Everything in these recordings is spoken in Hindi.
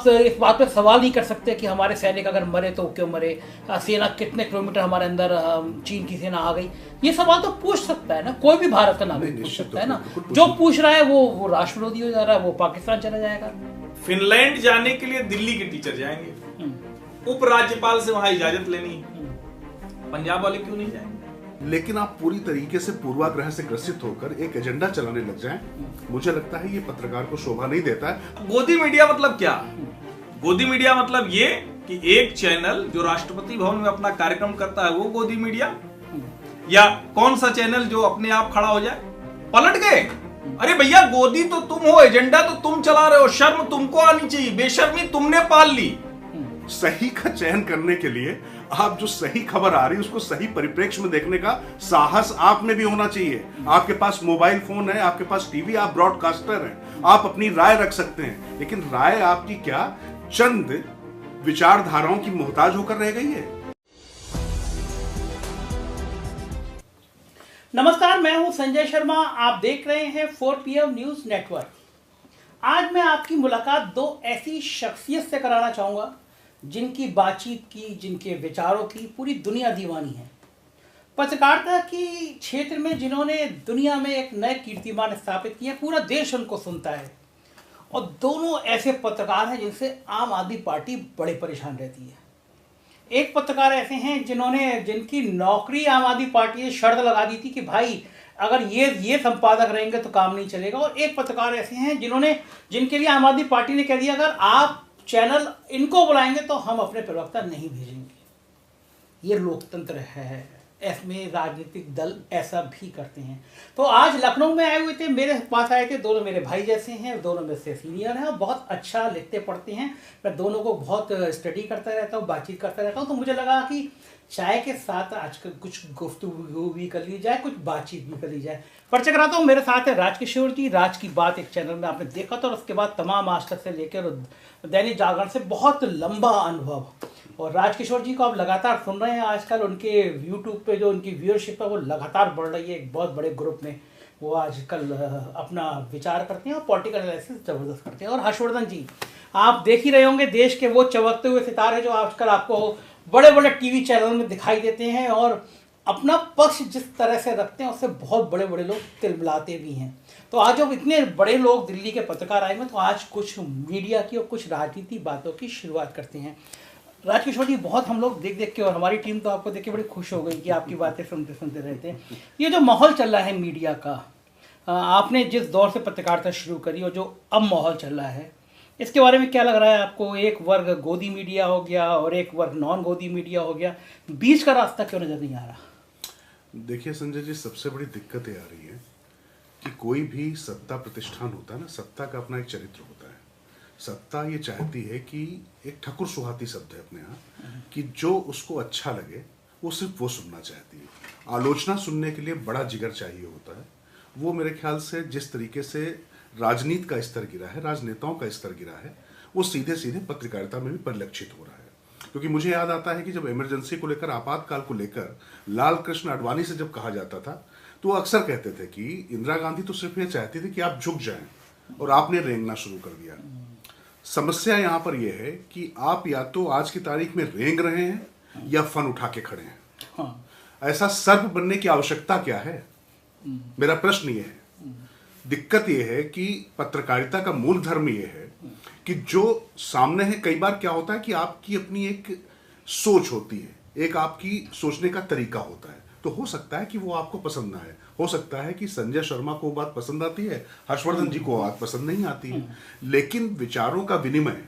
आप इस बात पर सवाल नहीं कर सकते कि हमारे सैनिक अगर मरे तो क्यों मरे, सेना कितने किलोमीटर हमारे अंदर, चीन की सेना आ गई, ये सवाल तो पूछ सकता है ना, कोई भी भारत का नागरिक पूछ सकता है ना। जो पूछ रहा है वो राष्ट्रविरोधी हो जा रहा है, वो पाकिस्तान चला जाएगा। फिनलैंड जाने के लिए दिल्ली के टीचर जाएंगे, उपराज्यपाल से वहां इजाजत लेनी, पंजाब वाले क्यों नहीं जाएंगे? लेकिन आप पूरी तरीके से पूर्वाग्रह से ग्रसित होकर एक एजेंडा चलाने लग जाएं, मुझे लगता है ये पत्रकार को शोभा नहीं देता है। गोदी मीडिया मतलब क्या? गोदी मीडिया मतलब ये कि एक चैनल जो राष्ट्रपति भवन में अपना कार्यक्रम करता है वो गोदी मीडिया, या कौन सा चैनल जो अपने आप खड़ा हो जाए? पलट गए। अरे भैया, गोदी तो तुम हो, एजेंडा तो तुम चला रहे हो, शर्म तुमको आनी चाहिए, बेशर्मी तुमने पाल ली। सही का चयन करने के लिए आप जो सही खबर आ रही है उसको सही परिप्रेक्ष्य में देखने का साहस आप में भी होना चाहिए। आपके पास मोबाइल फोन है, आपके पास टीवी, आप ब्रॉडकास्टर हैं, आप अपनी राय रख सकते हैं, लेकिन राय आपकी क्या चंद विचारधाराओं की मोहताज होकर रह गई है? नमस्कार, मैं हूं संजय शर्मा, आप देख रहे हैं 4 PM न्यूज नेटवर्क। आज मैं आपकी मुलाकात दो ऐसी शख्सियत से कराना चाहूंगा जिनकी बातचीत की, जिनके विचारों की पूरी दुनिया दीवानी है। पत्रकारिता की क्षेत्र में जिन्होंने दुनिया में एक नए कीर्तिमान स्थापित किया, पूरा देश उनको सुनता है। और दोनों ऐसे पत्रकार हैं जिनसे आम आदमी पार्टी बड़े परेशान रहती है। एक पत्रकार ऐसे हैं जिनकी नौकरी आम आदमी पार्टी ने शर्त लगा दी थी कि भाई अगर ये संपादक रहेंगे तो काम नहीं चलेगा। और एक पत्रकार ऐसे हैं जिनके लिए आम आदमी पार्टी ने कह दिया अगर आप चैनल इनको बुलाएंगे तो हम अपने प्रवक्ता नहीं भेजेंगे। ये लोकतंत्र है, इसमें राजनीतिक दल ऐसा भी करते हैं। तो आज लखनऊ में आए हुए थे, मेरे पास आए थे, दोनों मेरे भाई जैसे हैं, दोनों में से सीनियर हैं, बहुत अच्छा लिखते पढ़ते हैं। मैं दोनों को बहुत स्टडी करता रहता हूँ, बातचीत करता रहता हूँ। तो मुझे लगा कि चाय के साथ आजकल कुछ गुफ्तगू भी कर ली जाए, कुछ बातचीत भी कर ली जाए। परिचय कराता हूँ, मेरे साथ है राजकिशोर जी। राज की बात एक चैनल में आपने देखा था, और उसके बाद तमाम आज तक से लेकर दैनिक जागरण से बहुत लंबा अनुभव। और राजकिशोर जी को आप लगातार सुन रहे हैं, आजकल उनके यूट्यूब पे जो उनकी व्यूअरशिप है वो लगातार बढ़ रही है। एक बहुत बड़े ग्रुप में वो आजकल अपना विचार करते हैं और पॉलिटिकल एनालिसिस ज़बरदस्त करते हैं। और हर्षवर्धन जी, आप देख ही रहे होंगे, देश के वो चमकते हुए सितारे जो आजकल आपको बड़े बड़े टीवी चैनल में दिखाई देते हैं और अपना पक्ष जिस तरह से रखते हैं उससे बहुत बड़े बड़े लोग तिलमिलाते भी हैं। तो आज जब इतने बड़े लोग दिल्ली के पत्रकार आए हैं तो आज कुछ मीडिया की और कुछ राजनीति बातों की शुरुआत करते हैं। राजकिशोर जी, बहुत हम लोग देख देख के, और हमारी टीम तो आपको देख के बड़ी खुश हो गई कि आपकी बातें सुनते सुनते रहते हैं। ये जो माहौल चल रहा है मीडिया का, आपने जिस दौर से पत्रकारिता शुरू करी और जो अब माहौल चल रहा है, इसके बारे में क्या लग रहा है आपको? एक वर्ग गोदी मीडिया हो गया और एक वर्ग नॉन गोदी मीडिया हो गया, बीच का रास्ता क्यों नजर नहीं आ रहा? देखिए संजय जी, सबसे बड़ी दिक्कत ये आ रही है कि कोई भी सत्ता प्रतिष्ठान होता है ना, सत्ता का अपना एक चरित्र होता है। सत्ता ये चाहती है कि एक ठकुर सुहाती शब्द है अपने यहाँ, कि जो उसको अच्छा लगे वो सिर्फ वो सुनना चाहती है। आलोचना सुनने के लिए बड़ा जिगर चाहिए होता है। वो मेरे ख्याल से जिस तरीके से राजनीति का स्तर गिरा है, राजनेताओं का स्तर गिरा है, वो सीधे सीधे पत्रकारिता में भी परिलक्षित हो रहा है। क्योंकि मुझे याद आता है कि जब इमरजेंसी को लेकर, आपातकाल को लेकर लाल कृष्ण आडवाणी से जब कहा जाता था तो वो अक्सर कहते थे कि इंदिरा गांधी तो सिर्फ ये चाहती थी कि आप झुक जाएं, और आपने रेंगना शुरू कर दिया। समस्या यहाँ पर यह है कि आप या तो आज की तारीख में रेंग रहे हैं या फन उठा के खड़े हैं। ऐसा सर्प बनने की आवश्यकता क्या है? मेरा प्रश्न ये है। दिक्कत यह है कि पत्रकारिता का मूल धर्म यह है कि जो सामने है, कई बार क्या होता है कि आपकी अपनी एक सोच होती है, एक आपकी सोचने का तरीका होता है। तो हो सकता है कि वो आपको पसंद ना आए, हो सकता है कि संजय शर्मा को बात पसंद आती है, हर्षवर्धन जी को बात पसंद नहीं आती है, लेकिन विचारों का विनिमय।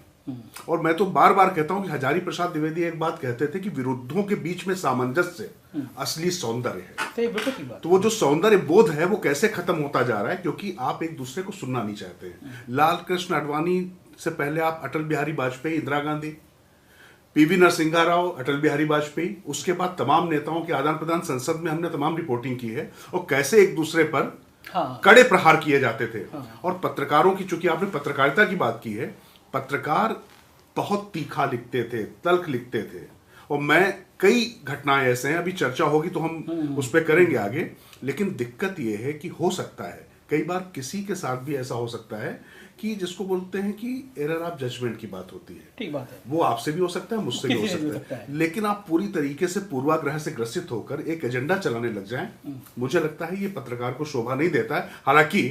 और मैं तो बार बार कहता हूं कि हजारी प्रसाद द्विवेदी एक बात कहते थे कि विरुद्धों के बीच में सामंजस्य असली सौंदर्य है। तो वो जो सौंदर्य बोध है वो कैसे खत्म होता जा रहा है? क्योंकि आप एक दूसरे को सुनना नहीं चाहते हैं। लाल कृष्ण आडवाणी से पहले आप अटल बिहारी वाजपेयी, इंदिरा गांधी, पीवी नरसिंहा राव, अटल बिहारी वाजपेयी, उसके बाद तमाम नेताओं के आदान प्रदान संसद में हमने तमाम रिपोर्टिंग की है, और कैसे एक दूसरे पर कड़े प्रहार किए जाते थे। और पत्रकारों की, चूंकि आपने पत्रकारिता की बात की है, पत्रकार बहुत तीखा लिखते थे, तल्ख लिखते थे। और मैं कई घटनाएं ऐसे हैं, अभी चर्चा होगी तो हम उस पर करेंगे आगे। लेकिन दिक्कत यह है कि हो सकता है कई बार किसी के साथ भी ऐसा हो सकता है कि जिसको बोलते हैं कि एरर ऑफ जजमेंट की बात होती है। ठीक बात है। वो आपसे भी हो सकता है, मुझसे भी हो किसी से भी हो सकता सकता है, है। लेकिन आप पूरी तरीके से पूर्वाग्रह से ग्रसित होकर एक एजेंडा चलाने लग जाएं, मुझे लगता है ये पत्रकार को शोभा नहीं देता है। हालांकि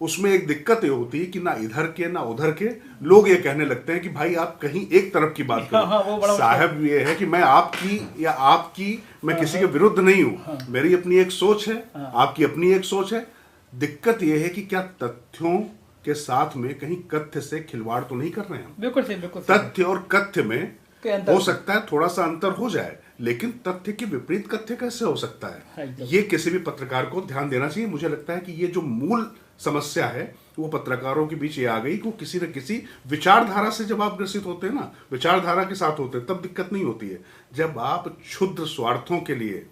उसमें एक दिक्कत ये होती है कि ना इधर के ना उधर के लोग ये कहने लगते हैं कि भाई आप कहीं एक तरफ की बात हाँ, वो करो। बड़ा साहब ये है कि मैं आपकी या आपकी मैं किसी के विरुद्ध नहीं हूं, मेरी अपनी एक सोच है, आपकी अपनी एक सोच है। दिक्कत यह है कि क्या तथ्यों के साथ में कहीं कथ्य से खिलवाड़ तो नहीं कर रहे हैं हम। बिल्कुल सही, बिल्कुल सही। तथ्य और कथ्य में के अंतर हो सकता है थोड़ा सा अंतर हो जाए, लेकिन तथ्य के विपरीत कथ्य कैसे हो सकता हाँ, है, एकदम। ये किसी भी पत्रकार को ध्यान देना चाहिए। मुझे लगता है कि ये जो मूल समस्या है वो पत्रकारों के बीच ये आ गई कि किसी न किसी विचारधारा से जब आप ग्रसित होते हैं ना, विचारधारा के साथ होते हैं, तब दिक्कत नहीं होती है। जब आप क्षुद्र स्वार्थों के लिए,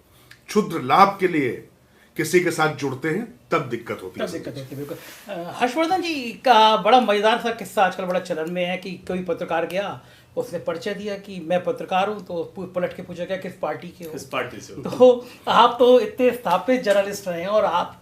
क्षुद्र लाभ के लिए किसी के साथ जुड़ते हैं, तब दिक्कत होती है। तब दिक्कत होती है, बिल्कुल। हर्षवर्धन जी का बड़ा मजेदार सा किस्सा आजकल बड़ा चलन में है कि कोई पत्रकार गया, उसने परिचय दिया कि मैं पत्रकार हूँ, तो पलट के पूछा गया किस पार्टी के हो, किस पार्टी से हो? तो आप तो इतने स्थापित जर्नलिस्ट रहे हैं और आप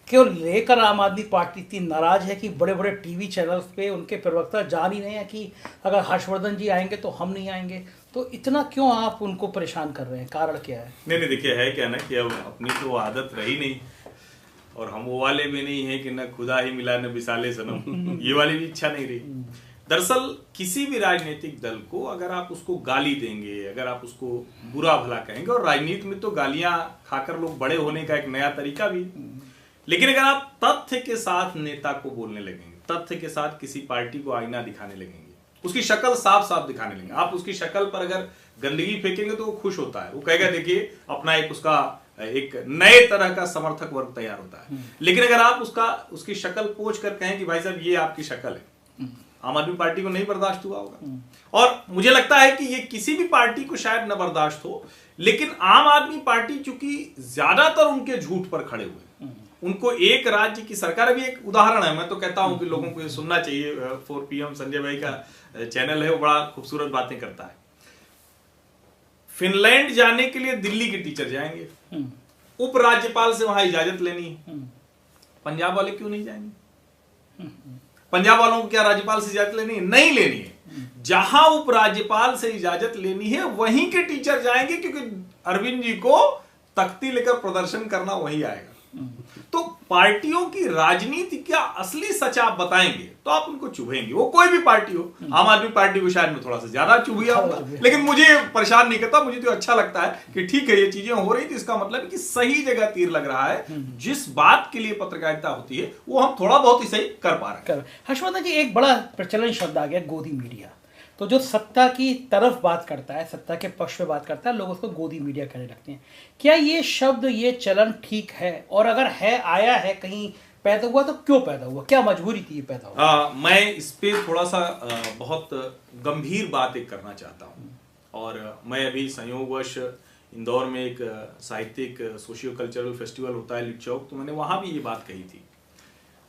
क्यों लेकर आम आदमी पार्टी इतनी नाराज है कि बड़े बड़े टीवी चैनल्स पे उनके प्रवक्ता जान ही नहीं है कि अगर हर्षवर्धन जी आएंगे तो हम नहीं आएंगे, तो इतना क्यों आप उनको परेशान कर रहे हैं, कारण क्या है? नहीं, देखिए है क्या ना कि अब अपनी तो आदत रही नहीं, और हम वो वाले भी नहीं है कि न खुदा ही मिला न विसाले सनम, ये वाली भी इच्छा नहीं रही। दरअसल किसी भी राजनीतिक दल को अगर आप उसको गाली देंगे, अगर आप उसको बुरा भला कहेंगे, और राजनीति में तो गालियां खाकर लोग बड़े होने का एक नया तरीका भी, लेकिन अगर आप तथ्य के साथ नेता को बोलने लगेंगे, तथ्य के साथ किसी पार्टी को आईना दिखाने लगेंगे, उसकी शक्ल साफ साफ दिखाने लगेंगे, आप उसकी शक्ल पर अगर गंदगी फेंकेंगे तो वो खुश होता है, वो कहेगा देखिए अपना एक उसका एक नए तरह का समर्थक वर्ग तैयार होता है। लेकिन अगर आप उसकी शक्ल पोंछ कर कहें कि भाई साहब ये आपकी शक्ल है, आम आदमी पार्टी को नहीं बर्दाश्त हुआ होगा। और मुझे लगता है कि ये किसी भी पार्टी को शायद न बर्दाश्त हो, लेकिन आम आदमी पार्टी चूंकि ज्यादातर उनके झूठ पर खड़े हुए, उनको एक राज्य की सरकार, अभी एक उदाहरण है, मैं तो कहता हूं कि लोगों को ये सुनना चाहिए, 4 PM संजय भाई का चैनल है, वो बड़ा खूबसूरत बातें करता है। फिनलैंड जाने के लिए दिल्ली के टीचर जाएंगे, उपराज्यपाल से वहां इजाजत लेनी है, पंजाब वाले क्यों नहीं जाएंगे? पंजाब वालों को क्या राज्यपाल से इजाजत लेनी है? नहीं लेनी है। जहां उपराज्यपाल से इजाजत लेनी है वहीं के टीचर जाएंगे, क्योंकि अरविंद जी को तख्ती लेकर प्रदर्शन करना वही आएगा। तो पार्टियों की राजनीति क्या असली सच आप बताएंगे तो आप उनको चुभेंगे, वो कोई भी पार्टी हो। आम आदमी पार्टी को शायद में थोड़ा सा ज्यादा चुभिया होगा, लेकिन मुझे परेशान नहीं करता। मुझे तो अच्छा लगता है कि ठीक है ये चीजें हो रही थी, इसका मतलब है कि सही जगह तीर लग रहा है। जिस बात के लिए पत्रकारिता होती है वो हम थोड़ा बहुत ही सही कर पा रहे हैं। हर्षवर्धन जी, एक बड़ा प्रचलन शब्द आ गया गोदी मीडिया, तो जो सत्ता की तरफ बात करता है, सत्ता के पक्ष में बात करता है, लोग उसको गोदी मीडिया कहने लगते हैं। क्या ये शब्द, ये चलन ठीक है? और अगर है, आया है, कहीं पैदा हुआ तो क्यों पैदा हुआ, क्या मजबूरी थी ये पैदा हुआ? मैं इस पे थोड़ा सा बहुत गंभीर बात एक करना चाहता हूँ। और मैं अभी संयोगवश इंदौर में एक साहित्यिक सोशियो कल्चरल फेस्टिवल होता है लिटचौक, तो मैंने वहां भी ये बात कही थी।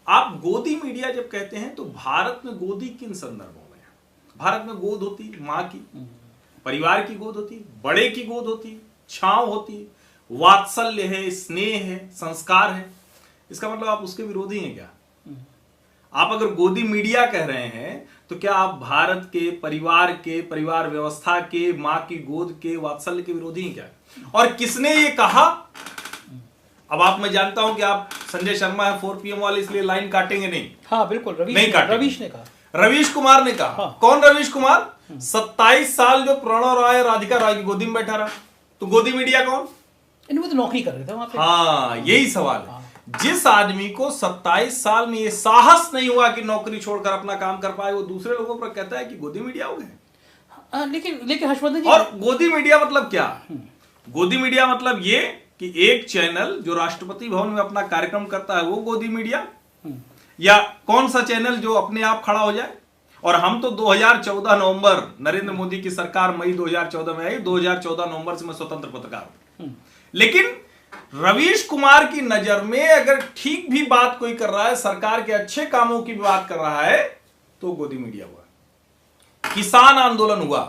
आप गोदी मीडिया जब कहते हैं तो भारत में गोदी किन संदर्भों में? भारत में गोद होती माँ की, परिवार की गोद होती, बड़े की गोद होती, छांव होती, वात्सल्य है, स्नेह है, संस्कार है। इसका मतलब आप उसके विरोधी हैं क्या? आप अगर गोदी मीडिया कह रहे हैं तो क्या आप भारत के परिवार व्यवस्था के, माँ की गोद के, वात्सल्य के विरोधी हैं क्या? और किसने ये कहा? अब आप, मैं जानता हूं कि आप संजय शर्मा है 4 PM वाले, इसलिए लाइन काटेंगे नहीं। हाँ बिल्कुल, रवीश ने कहा, रवीश कुमार ने कहा। हाँ। कौन रवीश कुमार? 27 साल जो प्रणव राय राधिका राय की गोदी में बैठा रहा। तो गोदी मीडिया कौन? इनमें तो नौकरी कर रहे थे वहां पे। हाँ, यही सवाल है। जिस आदमी को 27 साल में ये साहस नहीं हुआ कि नौकरी छोड़कर अपना काम कर पाए, वो दूसरे लोगों पर कहता है कि गोदी मीडिया हो गए। लेकिन हर्षवर्धन जी, और गोदी मीडिया मतलब क्या? गोदी मीडिया मतलब ये कि एक चैनल जो राष्ट्रपति भवन में अपना कार्यक्रम करता है वो गोदी मीडिया, या कौन सा चैनल जो अपने आप खड़ा हो जाए? और हम तो 2014 नवंबर, नरेंद्र मोदी की सरकार मई 2014 में आई, 2014 नवंबर से मैं स्वतंत्र पत्रकार हूं। लेकिन रवीश कुमार की नजर में अगर ठीक भी बात कोई कर रहा है, सरकार के अच्छे कामों की बात कर रहा है, तो गोदी मीडिया हुआ। किसान आंदोलन हुआ,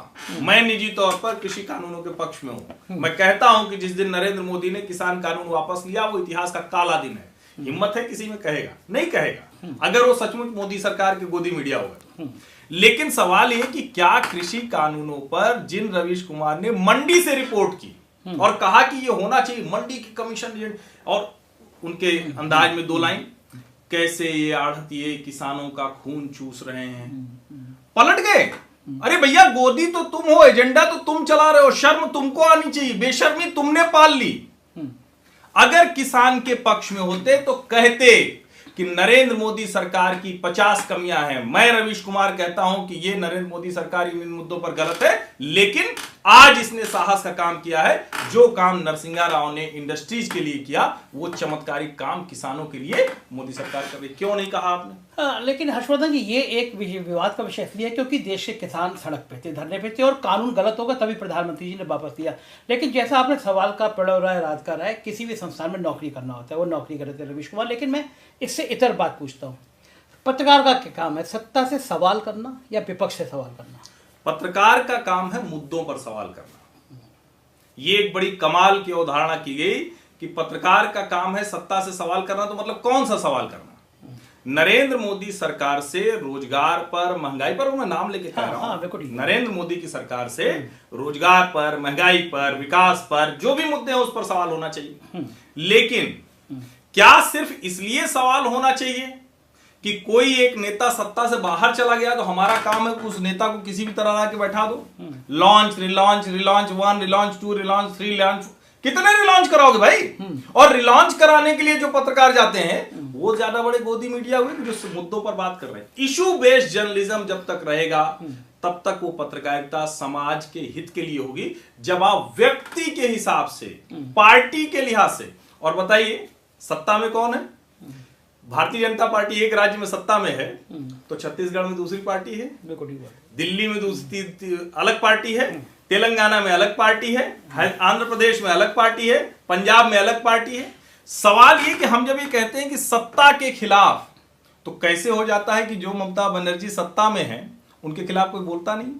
मैं निजी तौर पर कृषि कानूनों के पक्ष में हूं। मैं कहता हूं कि जिस दिन नरेंद्र मोदी ने किसान कानून वापस लिया वो इतिहास का काला दिन है। हिम्मत है किसी में कहेगा? नहीं कहेगा, अगर वो सचमुच मोदी सरकार की गोदी मीडिया होगा। लेकिन सवाल ये कि क्या कृषि कानूनों पर जिन रवीश कुमार ने मंडी से रिपोर्ट की और कहा कि ये होना चाहिए मंडी की कमीशन, और उनके अंदाज में 2 लाइन, कैसे ये आढ़तिये किसानों का खून चूस रहे हैं, पलट गए। अरे भैया, गोदी तो तुम हो, एजेंडा तो तुम चला रहे हो, शर्म तुमको आनी चाहिए, बेशर्मी तुमने पाल ली। अगर किसान के पक्ष में होते तो कहते कि नरेंद्र मोदी सरकार की 50 कमियां हैं। मैं रवीश कुमार कहता हूं कि ये नरेंद्र मोदी सरकार इन मुद्दों पर गलत है, लेकिन आज इसने साहस का काम किया है। जो काम नरसिंहा राव ने इंडस्ट्रीज के लिए किया, वो चमत्कारिक काम किसानों के लिए मोदी सरकार कर रही। क्यों नहीं कहा आपने? लेकिन हर्षवर्धन जी, ये एक विवाद का विषय इसलिए क्योंकि देश के किसान सड़क पे थे, धरने पे थे, और कानून गलत होगा तभी प्रधानमंत्री जी ने वापस दिया। लेकिन जैसा आपने सवाल का पड़ा रहा है, राज का रहा है, किसी भी संस्थान में नौकरी करना होता है, वो नौकरी कर रहे थे रवीश कुमार। लेकिन मैं इससे इतर बात पूछता हूँ, पत्रकार का क्या काम है, सत्ता से सवाल करना या विपक्ष से सवाल करना? पत्रकार का काम है मुद्दों पर सवाल करना। ये एक बड़ी कमाल की अवधारणा की गई कि पत्रकार का काम है सत्ता से सवाल करना। तो मतलब कौन सा सवाल करना? नरेंद्र मोदी सरकार से रोजगार पर, महंगाई पर, मैं नाम लेके कह रहा हूं, नरेंद्र मोदी की सरकार से रोजगार पर, महंगाई पर, विकास पर, जो भी मुद्दे हैं उस पर सवाल होना चाहिए। लेकिन क्या सिर्फ इसलिए सवाल होना चाहिए कि कोई एक नेता सत्ता से बाहर चला गया तो हमारा काम है कि उस नेता को किसी भी तरह ला के बैठा दो? Launch, relaunch, relaunch 1, relaunch 2, relaunch 3, relaunch, कितने रिलॉन्च कराओगे भाई? और रिलॉन्च कराने के लिए जो पत्रकार जाते हैं वो ज्यादा बड़े गोदी मीडिया हुए जो मुद्दों पर बात कर रहे हैं। इशू बेस्ड जर्नलिज्म जब तक रहेगा तब तक वो पत्रकारिता समाज के हित के लिए होगी। जब आप व्यक्ति के हिसाब से, पार्टी के लिहाज से, और बताइए सत्ता में कौन है? भारतीय जनता पार्टी एक राज्य में सत्ता में है तो छत्तीसगढ़ में दूसरी पार्टी है, दिल्ली में दूसरी अलग पार्टी है, तेलंगाना में अलग पार्टी है, आंध्र प्रदेश में अलग पार्टी है, पंजाब में अलग पार्टी है। सवाल ये कि हम जब ये कहते हैं कि सत्ता के खिलाफ, तो कैसे हो जाता है कि जो ममता बनर्जी सत्ता में है उनके खिलाफ कोई बोलता नहीं?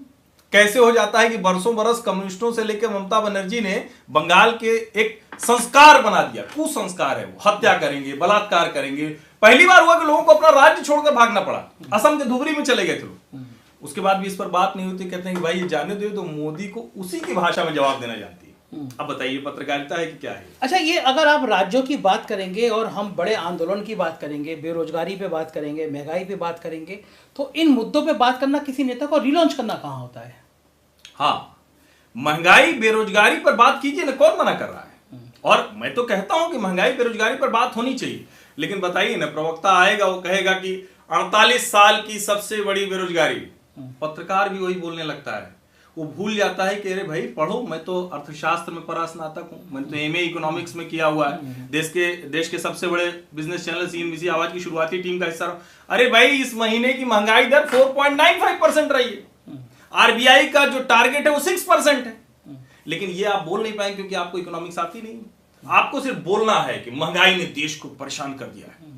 कैसे हो जाता है कि बरसों बरस कम्युनिस्टों से लेकर ममता बनर्जी ने बंगाल के एक संस्कार बना दिया, कुसंस्कार है वो, हत्या करेंगे, बलात्कार करेंगे। पहली बार हुआ कि लोगों को अपना राज्य छोड़कर भागना पड़ा, असम के धुबरी में चले गए थे लोग। उसके बाद भी इस पर बात नहीं होती, कहते हैं कि भाई ये जाने दो, तो मोदी को उसी की भाषा में जवाब देना जानती है। अब बताइए पत्रकारिता है कि क्या है? अच्छा, ये अगर आप राज्यों की बात करेंगे और हम बड़े आंदोलन की बात करेंगे, बेरोजगारी पे बात करेंगे, महंगाई पे बात करेंगे, तो इन मुद्दों पे बात करना किसी नेता को रिलॉन्च करना कहाँ होता है? हाँ, महंगाई बेरोजगारी पर बात कीजिए ना, कौन मना कर रहा है? और मैं तो कहता हूं कि महंगाई बेरोजगारी पर बात होनी चाहिए, लेकिन बताइए ना, प्रवक्ता आएगा वो कहेगा कि 48 साल की सबसे बड़ी बेरोजगारी, पत्रकार भी वही बोलने लगता है। वो भूल जाता है कि अरे भाई पढ़ो, मैं तो अर्थशास्त्र में परास्नातक हूं, मैंने तो एमए इकोनॉमिक्स में किया हुआ है, देश के सबसे बड़े बिजनेस चैनल सीएनबीसी आवाज की शुरुआती टीम का हिस्सा रहा। अरे भाई, इस महीने की महंगाई दर 4.95% रही है, आरबीआई का जो टारगेट है वो 6% है। लेकिन ये आप बोल नहीं पाए क्योंकि आपको इकोनॉमिक्स आती नहीं। आपको सिर्फ बोलना है कि महंगाई ने देश को परेशान कर दिया है।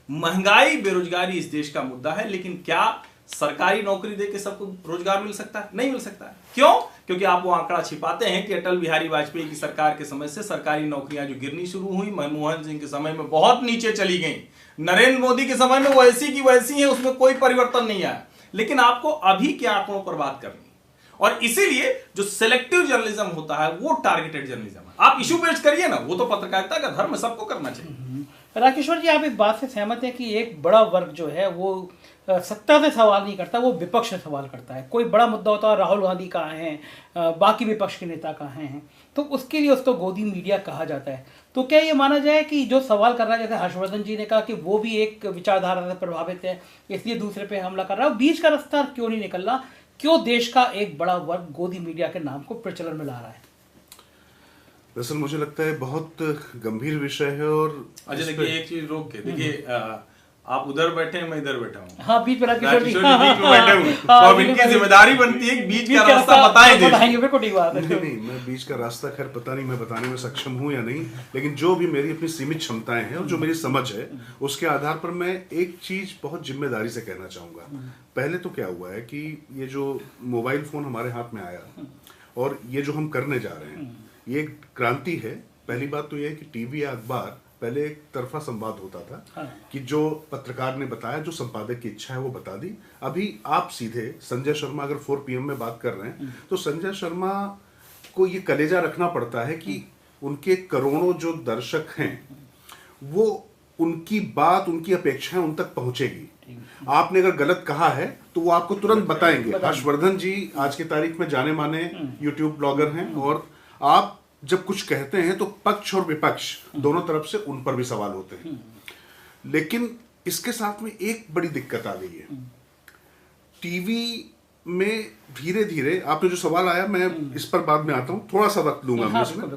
महंगाई बेरोजगारी इस देश का मुद्दा है, लेकिन क्या सरकारी नौकरी देके सबको रोजगार मिल सकता है? नहीं मिल सकता है। क्यों? क्योंकि आप वो आंकड़ा छिपाते हैं कि अटल बिहारी वाजपेयी की सरकार के समय से सरकारी नौकरियां जो गिरनी शुरू हुई, मनमोहन सिंह के समय में बहुत नीचे चली गई, नरेंद्र मोदी के समय में वैसी की वैसी है, उसमें कोई परिवर्तन नहीं आया। लेकिन आपको अभी के आंकड़ों पर बात करनी, और इसीलिए जो सिलेक्टिव जर्नलिज्म होता है वो टारगेटेड जर्नलिज्म है। आप इशू बेस्ड करिए ना, वो तो पत्रकारिता का धर्म सबको करना चाहिए। राकेश्वर जी, आप इस बात से सहमत हैं कि एक बड़ा वर्ग जो है वो सत्ता से सवाल नहीं करता, वो विपक्ष से सवाल करता है? कोई बड़ा मुद्दा होता है, राहुल गांधी कहाँ हैं, बाकी विपक्ष के नेता कहाँ हैं, तो उसके लिए उसको गोदी मीडिया कहा जाता है। तो क्या ये माना जाए कि जो सवाल कर रहा है, जैसे हर्षवर्धन जी ने कहा कि वो भी एक विचारधारा से प्रभावित है, इसलिए दूसरे पे हमला कर रहा है, बीच का रास्ता क्यों नहीं निकल रहा? क्यों देश का एक बड़ा वर्ग गोदी मीडिया के नाम को प्रचलन में ला रहा है? दरअसल मुझे लगता है बहुत गंभीर विषय है। और अच्छा देखिए, एक चीज रोक के देखिए, आप उधर बैठे हैं, मैं इधर बैठा हूँ। हाँ, बीच में राकेश्वर जी बीच में बैठे हुए, तो अब इनकी जिम्मेदारी बनती है कि बीच का रास्ता बताएंगे। नहीं, मैं बीच का रास्ता खैर पता नहीं मैं बताने में सक्षम हूँ या नहीं, लेकिन जो भी मेरी अपनी सीमित क्षमताएं हैं और जो मेरी समझ है उसके आधार पर मैं एक चीज बहुत जिम्मेदारी से कहना चाहूंगा। पहले तो क्या हुआ है कि ये जो मोबाइल फोन हमारे हाथ में आया और ये जो हम करने जा रहे हैं, ये एक क्रांति है। पहली बात तो ये है कि टीवी या अखबार पहले एक तरफा संवाद होता था। हाँ। कि जो पत्रकार ने बताया, जो संपादक की इच्छा है वो बता दी। अभी आप सीधे संजय शर्मा अगर 4 PM में बात कर रहे हैं तो संजय शर्मा को ये कलेजा रखना पड़ता है कि उनके करोड़ों जो दर्शक हैं वो उनकी बात, उनकी अपेक्षाएं उन तक पहुंचेगी। आपने अगर गलत कहा है तो वो आपको तुरंत बताएंगे। हर्षवर्धन जी आज की तारीख में जाने माने यूट्यूब ब्लॉगर हैं, और आप जब कुछ कहते हैं तो पक्ष और विपक्ष दोनों तरफ से उन पर भी सवाल होते हैं। लेकिन इसके साथ में एक बड़ी दिक्कत आ गई है। टीवी में धीरे धीरे, आपने जो सवाल आया मैं इस पर बाद में आता हूं, थोड़ा सा वक्त लूंगा मैं इसमें,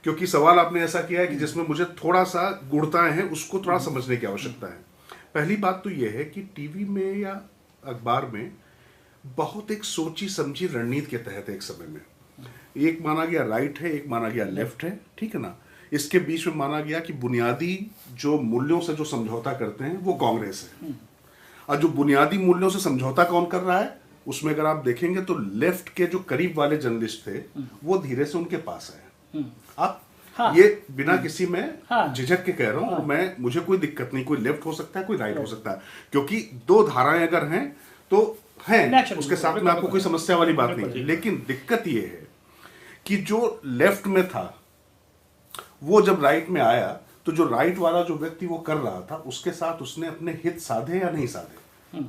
क्योंकि सवाल आपने ऐसा किया है कि जिसमें मुझे थोड़ा सा गुड़ताएं हैं, उसको थोड़ा समझने की आवश्यकता है। पहली बात तो यह है कि टीवी में या अखबार में बहुत एक सोची समझी रणनीति के तहत एक समय में एक माना गया राइट है, एक माना गया लेफ्ट है, ठीक है ना। इसके बीच में माना गया कि बुनियादी जो मूल्यों से जो समझौता करते हैं वो कांग्रेस है, और जो बुनियादी मूल्यों से समझौता कौन कर रहा है उसमें अगर आप देखेंगे तो लेफ्ट के जो करीब वाले जर्नलिस्ट थे वो धीरे से उनके पास आए। आप ये बिना किसी में झिझक के कह रहा हूं, और मुझे कोई दिक्कत नहीं, कोई लेफ्ट हो सकता है, कोई राइट हो सकता है, क्योंकि दो धाराएं अगर हैं तो हैं, उसके साथ में आपको कोई समस्या वाली बात नहीं। लेकिन दिक्कत ये है कि जो लेफ्ट में था वो जब राइट में आया तो जो राइट वाला जो व्यक्ति वो कर रहा था उसके साथ उसने अपने हित साधे या नहीं साधे।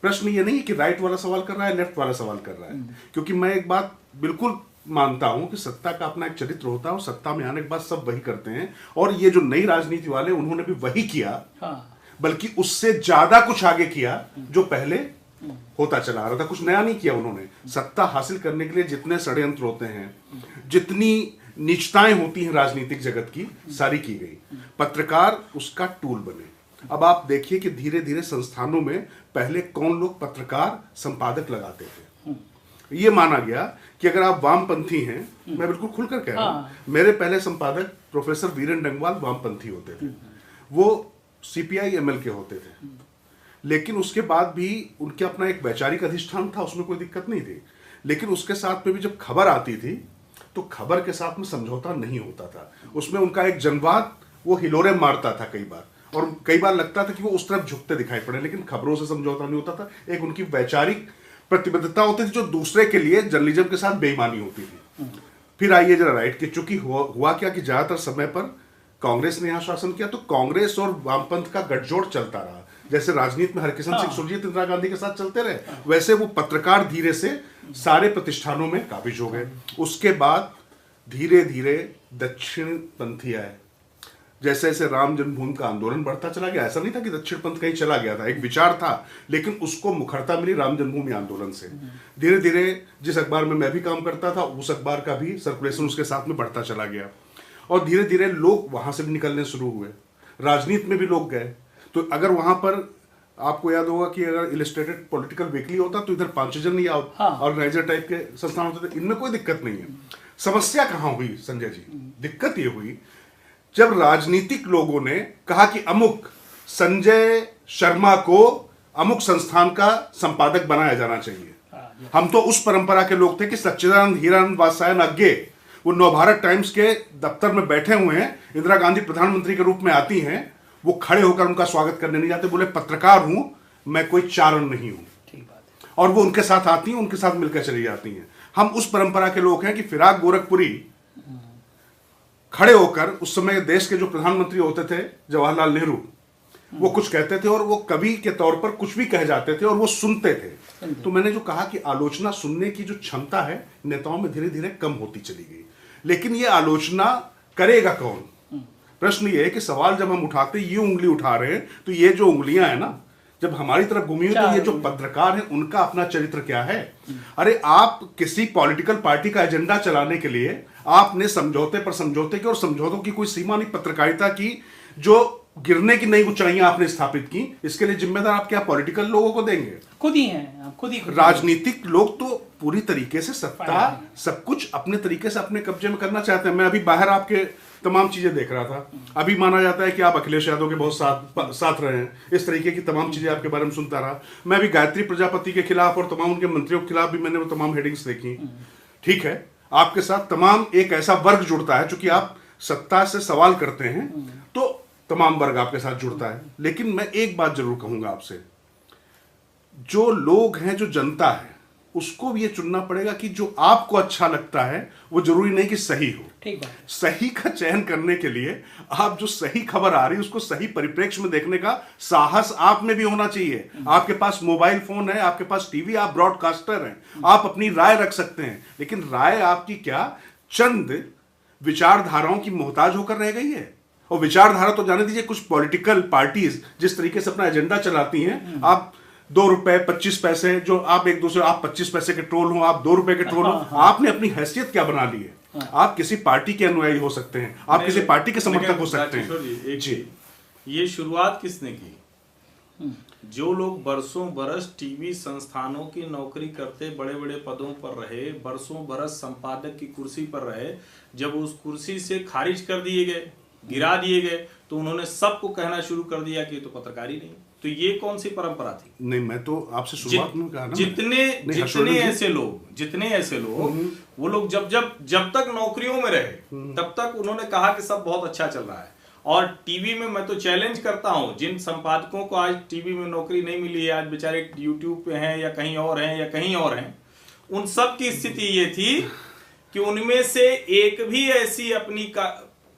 प्रश्न ये नहीं कि राइट वाला सवाल कर रहा है, लेफ्ट वाला सवाल कर रहा है, क्योंकि मैं एक बात बिल्कुल मानता हूं कि सत्ता का अपना एक चरित्र होता है, और सत्ता में आने के बाद सब वही करते हैं, और ये जो नई राजनीति वाले उन्होंने भी वही किया, बल्कि उससे ज्यादा कुछ आगे किया जो पहले होता चला आ रहा था। कुछ नया नहीं किया उन्होंने। सत्ता हासिल करने के लिए जितने षड्यंत्र होते हैं, जितनी नीचताएं होती हैं राजनीतिक जगत की, सारी की गई। पत्रकार उसका टूल बने। अब आप देखिए कि धीरे धीरे संस्थानों में पहले कौन लोग पत्रकार संपादक लगाते थे। ये माना गया कि अगर आप वामपंथी हैं, मैं बिल्कुल खुलकर कह रहा हूं, मेरे पहले संपादक प्रोफेसर वीरेन डंगवाल वामपंथी होते थे, वो CPI ML के होते थे, लेकिन उसके बाद भी उनके अपना एक वैचारिक अधिष्ठान था, उसमें कोई दिक्कत नहीं थी। लेकिन उसके साथ में भी जब खबर आती थी तो खबर के साथ में समझौता नहीं होता था। उसमें उनका एक जनवाद वो हिलोरे मारता था कई बार, और कई बार लगता था कि वो उस तरफ झुकते दिखाई पड़े, लेकिन खबरों से समझौता नहीं होता था। एक उनकी वैचारिक प्रतिबद्धता होती थी जो दूसरे के लिए जर्नलिज्म के साथ बेईमानी होती थी। फिर आइए जरा राइट की, चूंकि हुआ क्या कि ज्यादातर समय पर कांग्रेस ने यहां शासन किया, तो कांग्रेस और वामपंथ का गठजोड़ चलता रहा। जैसे राजनीति में हरकिशन सिंह सुरजीत इंदिरा गांधी के साथ चलते रहे, वैसे वो पत्रकार धीरे से सारे प्रतिष्ठानों में काबिज हो गए। उसके बाद धीरे धीरे दक्षिण पंथी आए। जैसे जैसे राम जन्मभूमि का आंदोलन बढ़ता चला गया, ऐसा नहीं था कि दक्षिण पंथ कहीं चला गया था, एक विचार था, लेकिन उसको मुखरता मिली राम जन्मभूमि आंदोलन से। धीरे धीरे जिस अखबार में मैं भी काम करता था उस अखबार का भी सर्कुलेशन उसके साथ में बढ़ता चला गया, और धीरे धीरे लोग वहां से भी निकलने शुरू हुए, राजनीति में भी लोग गए। तो अगर वहां पर आपको याद होगा कि अगर इलस्ट्रेटेड पॉलिटिकल वीकली होता तो इधर पांचजन या ऑर्गेनाइजर टाइप के संस्थान होते थे, इनमें कोई दिक्कत नहीं है। समस्या कहां हुई संजय जी? दिक्कत ये हुई जब राजनीतिक लोगों ने कहा कि अमुक संजय शर्मा को अमुक संस्थान का संपादक बनाया जाना चाहिए। हम तो उस परंपरा के लोग थे कि सच्चिदानंद हीरानंद वात्स्यायन अज्ञे वो नवभारत टाइम्स के दफ्तर में बैठे हुए हैं, इंदिरा गांधी प्रधानमंत्री के रूप में आती हैं, वो खड़े होकर उनका स्वागत करने नहीं जाते, बोले पत्रकार हूं मैं, कोई चारण नहीं हूं, और वो उनके साथ आती हैं, उनके साथ मिलकर चली जाती हैं। हम उस परंपरा के लोग हैं कि फिराक गोरखपुरी खड़े होकर, उस समय देश के जो प्रधानमंत्री होते थे जवाहरलाल नेहरू, वो कुछ कहते थे और वो कवि के तौर पर कुछ भी कह जाते थे और वो सुनते थे। तो मैंने जो कहा कि आलोचना सुनने की जो क्षमता है नेताओं में धीरे धीरे कम होती चली गई। लेकिन ये आलोचना करेगा कौन? प्रश्न ये है कि सवाल जब हम उठाते ये उंगली उठा रहे हैं, तो ये जो उंगलियां है ना, जब हमारी तरफ घूमी हुई, तो ये जो पत्रकार है उनका अपना चरित्र क्या है? अरे आप किसी पॉलिटिकल पार्टी का एजेंडा चलाने के लिए आपने समझौते पर समझौते के, और समझौतों की कोई सीमा नहीं, पत्रकारिता की जो गिरने की नई ऊंचाइयां आपने स्थापित की, इसके लिए जिम्मेदार आप क्या पॉलिटिकल लोगों को देंगे? खुद ही हैं आप, खुद ही राजनीतिक लोग तो पूरी तरीके से सत्ता सब कुछ अपने तरीके से अपने कब्जे में करना चाहते हैं। मैं अभी बाहर आपके तमाम चीजें देख रहा था, अभी माना जाता है कि आप अखिलेश यादव के बहुत साथ रहे हैं, इस तरीके की तमाम चीजें आपके बारे में सुनता रहा। मैं अभी गायत्री प्रजापति के खिलाफ और तमाम उनके मंत्रियों के खिलाफ भी मैंने वो तमाम हेडिंग्स देखी। ठीक है, आपके साथ तमाम एक ऐसा वर्ग जुड़ता है, चूंकि आप सत्ता से सवाल करते हैं तो तमाम वर्ग आपके साथ जुड़ता है। लेकिन मैं एक बात जरूर कहूंगा आपसे, जो लोग हैं, जो जनता है, उसको भी ये चुनना पड़ेगा कि जो आपको अच्छा लगता है वो जरूरी नहीं कि सही हो। ठीक है। सही का चयन करने के लिए आप जो सही खबर आ रही है उसको सही परिप्रेक्ष्य में देखने का साहस आप में भी होना चाहिए। आपके पास मोबाइल फोन है, आपके पास टीवी, आप ब्रॉडकास्टर हैं, आप अपनी राय रख सकते हैं, लेकिन राय आपकी क्या चंद विचारधाराओं की मोहताज होकर रह गई है? और विचारधारा तो जाने दीजिए, कुछ पॉलिटिकल पार्टीज जिस तरीके से अपना एजेंडा चलाती हैं, आप 2 रुपए 25 पैसे, जो आप एक दूसरे, आप 25 पैसे के ट्रोल हो, आप 2 रुपए के ट्रोल हो, आपने अपनी हैसियत क्या बना ली है? आप किसी पार्टी के अनुयायी हो सकते हैं, आप किसी पार्टी के समर्थक हो सकते हैं। जी, ये शुरुआत किसने की? जो लोग बरसों बरस टीवी संस्थानों की नौकरी करते, बड़े बड़े पदों पर रहे, बरसों बरस संपादक की कुर्सी पर रहे, जब उस कुर्सी से खारिज कर दिए गए, गिरा दिए गए, तो उन्होंने सबको कहना शुरू कर दिया कि ये तो पत्रकारी नहीं। तो ये कौन सी परंपरा थी? नहीं, मैं तो आपसे शुरुआत में कहा ना, जितने ऐसे लोग वो लोग जब तक नौकरियों में रहे तब तक उन्होंने कहा कि सब बहुत अच्छा चल रहा है। और टीवी में मैं तो चैलेंज करता हूं, जिन संपादकों को आज टीवी में नौकरी नहीं मिली है, आज बेचारे यूट्यूब पे हैं या कहीं और हैं, उन सब की स्थिति ये थी कि उनमें से एक भी ऐसी अपनी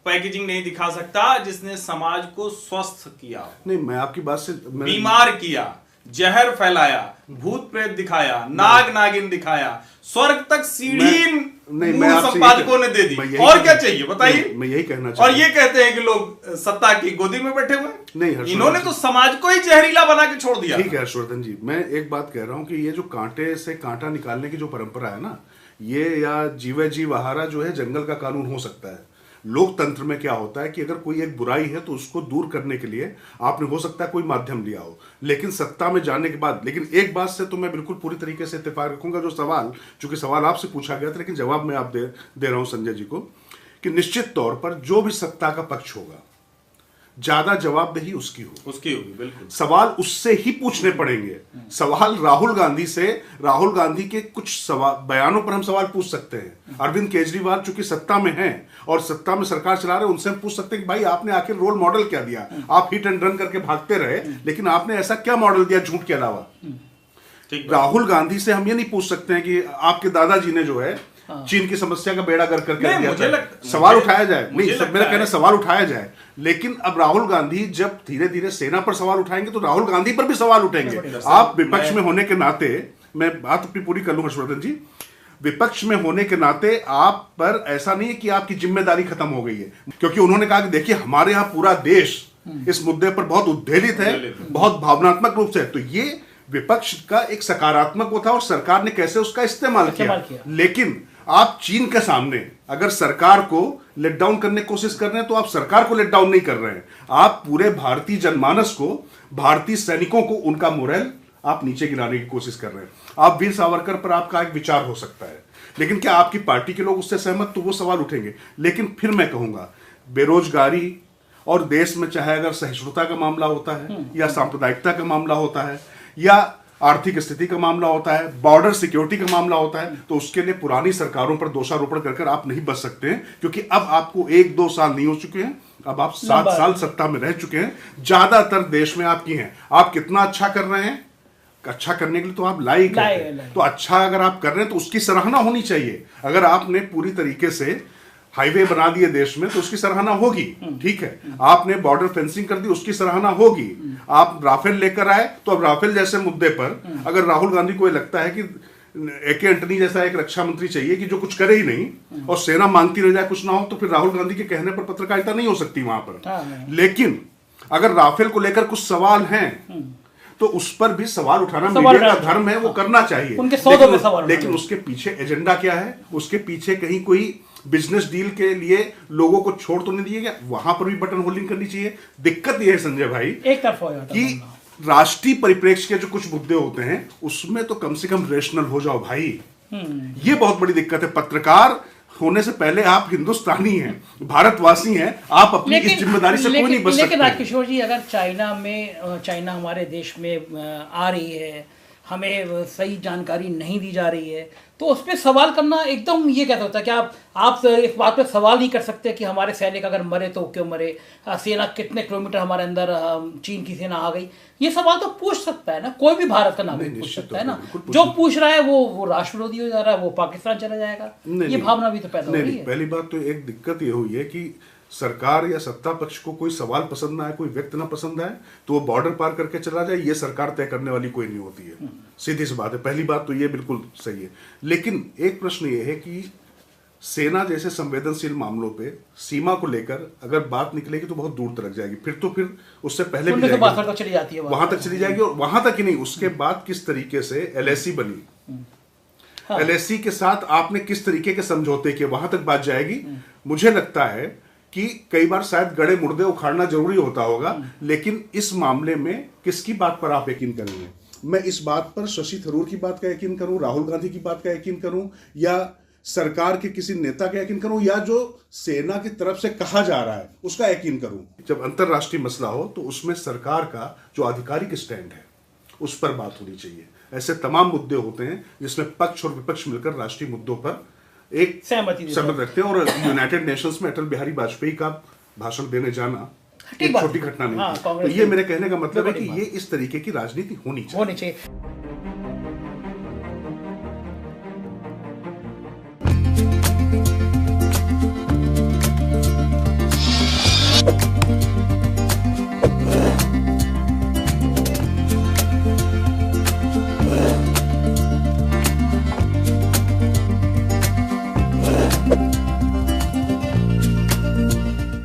पैकेजिंग नहीं दिखा सकता जिसने समाज को स्वस्थ किया। नहीं, मैं आपकी बात से बीमार किया, जहर फैलाया, भूत प्रेत दिखाया, नाग नागिन दिखाया, स्वर्ग तक सीढ़ी संपादकों ने दे दी। और क्या चाहिए बताइए? मैं यही कहना और ये कहते हैं कि लोग सत्ता की गोदी में बैठे हुए नहीं, इन्होंने तो समाज को ही जहरीला बना के छोड़ दिया। ठीक है हर्षवर्धन जी, मैं एक बात कह रहा हूं कि ये जो कांटे से कांटा निकालने की जो परंपरा है ना, ये या जीवे जीव आहारा जो है जंगल का कानून हो सकता है। लोकतंत्र में क्या होता है कि अगर कोई एक बुराई है तो उसको दूर करने के लिए आपने हो सकता है कोई माध्यम लिया हो, लेकिन सत्ता में जाने के बाद, लेकिन एक बात से तो मैं बिल्कुल पूरी तरीके से इत्तेफाक रखूंगा, जो सवाल, चूंकि सवाल आपसे पूछा गया था लेकिन जवाब मैं आप दे रहा हूं संजय जी को, कि निश्चित तौर पर जो भी सत्ता का पक्ष होगा ज्यादा जवाबदेही उसकी होगी, बिल्कुल। सवाल उससे ही पूछने पड़ेंगे। सवाल राहुल गांधी के कुछ बयानों पर हम सवाल पूछ सकते हैं। अरविंद केजरीवाल चूंकि सत्ता में हैं और सत्ता में सरकार चला रहे हैं, उनसे हम पूछ सकते हैं कि भाई आपने आखिर रोल मॉडल क्या दिया? आप हिट एंड रन करके भागते रहे, लेकिन आपने ऐसा क्या मॉडल दिया झूठ के अलावा? राहुल गांधी से हम ये नहीं पूछ सकते हैं कि आपके दादाजी ने जो है चीन की समस्या का बेड़ा गर्क करके दिया। सवाल उठाया जाए, नहीं, मेरा कहना सवाल उठाया जाए, लेकिन अब राहुल गांधी जब धीरे धीरे सेना पर सवाल उठाएंगे तो राहुल गांधी पर भी सवाल उठेंगे। आप विपक्ष में होने के नाते, मैं बात अपनी पूरी कर लूं हर्षवर्धन जी, विपक्ष में होने के नाते आप पर ऐसा नहीं है कि आपकी जिम्मेदारी खत्म हो गई है, क्योंकि उन्होंने कहा कि देखिए हमारे यहाँ पूरा देश इस मुद्दे पर बहुत उद्वेलित है, बहुत भावनात्मक रूप से। तो ये विपक्ष का एक सकारात्मक वो था और सरकार ने कैसे उसका इस्तेमाल किया। लेकिन आप चीन के सामने अगर सरकार को लेट डाउन करने की कोशिश कर रहे हैं तो आप सरकार को लेट डाउन नहीं कर रहे हैं, आप पूरे भारतीय जनमानस को, भारतीय सैनिकों को, उनका मोरल आप नीचे गिराने की कोशिश कर रहे हैं। आप वीर सावरकर पर आपका एक विचार हो सकता है, लेकिन क्या आपकी पार्टी के लोग उससे सहमत? तो वो सवाल उठेंगे। लेकिन फिर मैं कहूंगा, बेरोजगारी और देश में चाहे अगर सहिष्णुता का मामला होता है या सांप्रदायिकता का मामला होता है या आर्थिक स्थिति का मामला होता है, बॉर्डर सिक्योरिटी का मामला होता है, तो उसके लिए पुरानी सरकारों पर दोषारोपण कर आप नहीं बच सकते हैं, क्योंकि अब आपको 1-2 साल नहीं हो चुके हैं, अब आप 7 साल सत्ता में रह चुके हैं, ज्यादातर देश में आपकी हैं। आप कितना अच्छा कर रहे हैं, अच्छा करने के लिए तो आप लायक हैं, तो अच्छा अगर आप कर रहे हैं तो उसकी सराहना होनी चाहिए। अगर आपने पूरी तरीके से हाईवे बना दिए देश में तो उसकी सराहना होगी, ठीक है। आपने बॉर्डर फेंसिंग कर दी, उसकी सराहना होगी। आप राफेल लेकर आए, तो अब राफेल जैसे मुद्दे पर अगर राहुल गांधी को लगता है कि AK एंटनी जैसा एक रक्षा मंत्री चाहिए कि जो कुछ करे ही नहीं और सेना मांगती रह जाए, कुछ ना हो, तो फिर राहुल गांधी के कहने पर पत्रकारिता नहीं हो सकती वहां पर। लेकिन अगर राफेल को लेकर कुछ सवाल हैं तो उस पर भी सवाल उठाना मीडिया का धर्म है, वो करना चाहिए। लेकिन उसके पीछे एजेंडा क्या है, उसके पीछे कहीं कोई बिजनेस डील के लिए लोगों को छोड़ तो नहीं दिया गया, वहां पर भी बटन होल्डिंग करनी चाहिए। दिक्कत यह है संजय भाई, एक तरफ हो जाता कि राष्ट्रीय परिप्रेक्ष्य के जो कुछ मुद्दे होते हैं उसमें तो कम से कम रेशनल हो जाओ भाई। ये बहुत बड़ी दिक्कत है। पत्रकार होने से पहले आप हिंदुस्तानी हैं, भारतवासी हैं, आप अपनी इस जिम्मेदारी से कोई नहीं बच सकते। लेकिन राजकिशोर जी, अगर चाइना हमारे देश में आ रही है, हमें सही जानकारी नहीं दी जा रही है, तो उस पर सवाल करना एकदम ये कहता होता है कि आप इस बात पर सवाल नहीं कर सकते कि हमारे सैनिक अगर मरे तो क्यों मरे, सेना कितने किलोमीटर हमारे अंदर, चीन की सेना आ गई, ये सवाल तो पूछ सकता है ना, कोई भी भारत का नागरिक पूछ सकता है ना। जो पूछ रहा है वो राष्ट्र विरोधी हो जा रहा है, वो पाकिस्तान चला जाएगा, ये भावना भी तो पैदा हो रही है। पहली बात तो एक दिक्कत ये हुई है कि सरकार या सत्ता पक्ष को कोई सवाल पसंद ना आए, कोई व्यक्ति ना पसंद आए, तो वो बॉर्डर पार करके चला जाए, ये सरकार तय करने वाली कोई नहीं होती है। सीधी सी बात है, पहली बात तो ये बिल्कुल सही है। लेकिन एक प्रश्न ये है कि सेना जैसे संवेदनशील मामलों पे सीमा को लेकर अगर बात निकलेगी तो बहुत दूर तक जाएगी, फिर उससे पहले भी तक चली जाती है, वहां तक चली जाएगी। और वहां तक ही नहीं, उसके बाद किस तरीके से LAC बनी, LAC के साथ आपने किस तरीके के समझौते किए, वहां तक बात जाएगी। मुझे लगता है कि कई बार शायद गड़े मुर्दे उखाड़ना जरूरी होता होगा, लेकिन इस मामले में किसकी बात पर आप यकीन करेंगे? मैं इस बात पर शशि थरूर की बात का यकीन करूं, राहुल गांधी की बात का यकीन करूं, या सरकार के किसी नेता का यकीन करूं, या जो सेना की तरफ से कहा जा रहा है उसका यकीन करूं? जब अंतरराष्ट्रीय मसला हो तो उसमें सरकार का जो आधिकारिक स्टैंड है उस पर बात होनी चाहिए। ऐसे तमाम मुद्दे होते हैं जिसमें पक्ष और विपक्ष मिलकर राष्ट्रीय मुद्दों पर एक सहमति रखते हैं। और यूनाइटेड नेशंस में अटल बिहारी वाजपेयी का भाषण देने जाना एक छोटी घटना नहीं थी। तो ये मेरे कहने का मतलब है कि ये इस तरीके की राजनीति होनी चाहिए।